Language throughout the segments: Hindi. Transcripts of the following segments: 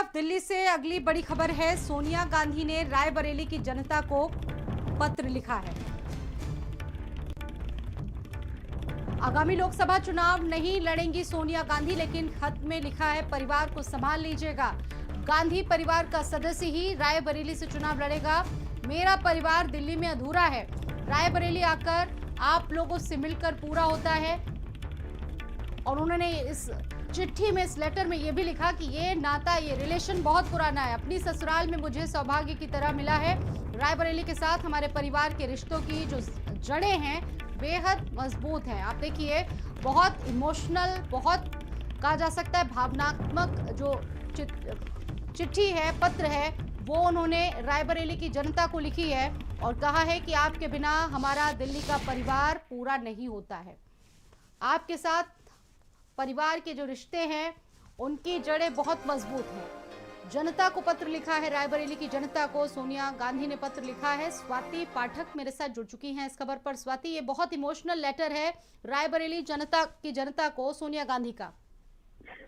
तरफ दिल्ली से अगली बड़ी खबर है। सोनिया गांधी ने रायबरेली की जनता को पत्र लिखा है। आगामी लोकसभा चुनाव नहीं लड़ेंगी सोनिया गांधी, लेकिन खत में लिखा है परिवार को संभाल लीजिएगा। गांधी परिवार का सदस्य ही रायबरेली से चुनाव लड़ेगा। मेरा परिवार दिल्ली में अधूरा है, रायबरेली आकर आप लोगों से मिलकर पूरा होता है। और उन्होंने इस चिट्ठी में, इस लेटर में यह भी लिखा कि ये नाता, ये रिलेशन बहुत पुराना है। अपनी ससुराल में मुझे सौभाग्य की तरह मिला है। रायबरेली के साथ हमारे परिवार के रिश्तों की जो जड़ें हैं बेहद मजबूत हैं। आप देखिए, बहुत इमोशनल, बहुत कहा जा सकता है भावनात्मक जो चिट्ठी है, पत्र है, वो उन्होंने रायबरेली की जनता को लिखी है और कहा है कि आपके बिना हमारा दिल्ली का परिवार पूरा नहीं होता है। आपके साथ परिवार के जो रिश्ते हैं उनकी जड़ें बहुत मजबूत हैं। जनता को पत्र लिखा है, रायबरेली की जनता को सोनिया गांधी ने पत्र लिखा है। स्वाति पाठक मेरे साथ जुड़ चुकी हैं इस खबर पर। स्वाति, ये बहुत इमोशनल लेटर है रायबरेली जनता को सोनिया गांधी का।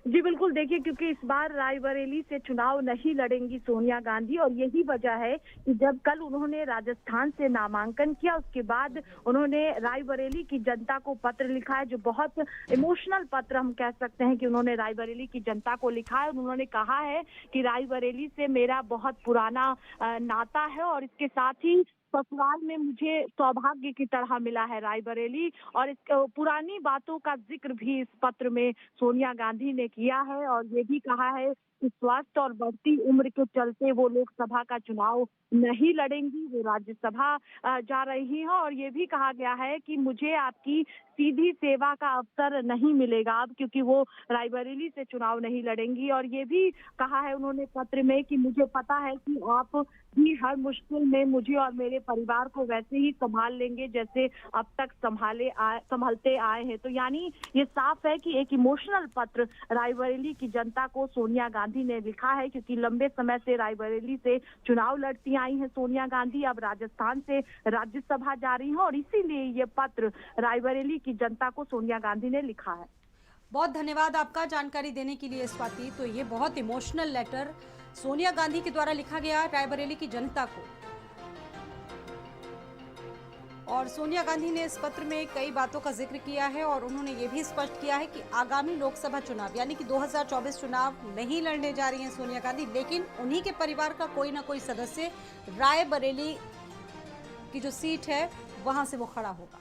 जी बिल्कुल, देखिए, क्योंकि इस बार रायबरेली से चुनाव नहीं लड़ेंगी सोनिया गांधी और यही वजह है कि जब कल उन्होंने राजस्थान से नामांकन किया, उसके बाद उन्होंने रायबरेली की जनता को पत्र लिखा है, जो बहुत इमोशनल पत्र हम कह सकते हैं कि उन्होंने रायबरेली की जनता को लिखा है। उन्होंने कहा है कि रायबरेली से मेरा बहुत पुराना नाता है और इसके साथ ही ससुराल में मुझे सौभाग्य की तरह मिला है रायबरेली। और इस पुरानी बातों का जिक्र भी इस पत्र में सोनिया गांधी ने किया है और ये भी कहा है कि स्वास्थ्य और बढ़ती उम्र के चलते वो लोकसभा का चुनाव नहीं लड़ेंगी, वो राज्यसभा जा रही हैं। और ये भी कहा गया है कि मुझे आपकी सीधी सेवा का अवसर नहीं मिलेगा अब, क्योंकि वो रायबरेली से चुनाव नहीं लड़ेंगी। और ये भी कहा है उन्होंने पत्र में कि मुझे पता है कि आप भी हर मुश्किल में मुझे और मेरे परिवार को वैसे ही संभाल लेंगे जैसे अब तक संभालते आए हैं। तो यानी ये साफ है कि एक इमोशनल पत्र रायबरेली की जनता को सोनिया गांधी ने लिखा है, क्योंकि लंबे समय से रायबरेली से चुनाव लड़ती आई हैं सोनिया गांधी। अब राजस्थान से राज्यसभा जा रही हैं और इसीलिए ये पत्र रायबरेली की जनता को सोनिया गांधी ने लिखा है। बहुत धन्यवाद आपका जानकारी देने के लिए स्वाति। तो ये बहुत इमोशनल लेटर सोनिया गांधी के द्वारा लिखा गया रायबरेली की जनता को। और सोनिया गांधी ने इस पत्र में कई बातों का जिक्र किया है और उन्होंने ये भी स्पष्ट किया है कि आगामी लोकसभा चुनाव यानी कि 2024 चुनाव नहीं लड़ने जा रही हैं सोनिया गांधी, लेकिन उन्हीं के परिवार का कोई ना कोई सदस्य रायबरेली की जो सीट है वहां से वो खड़ा होगा।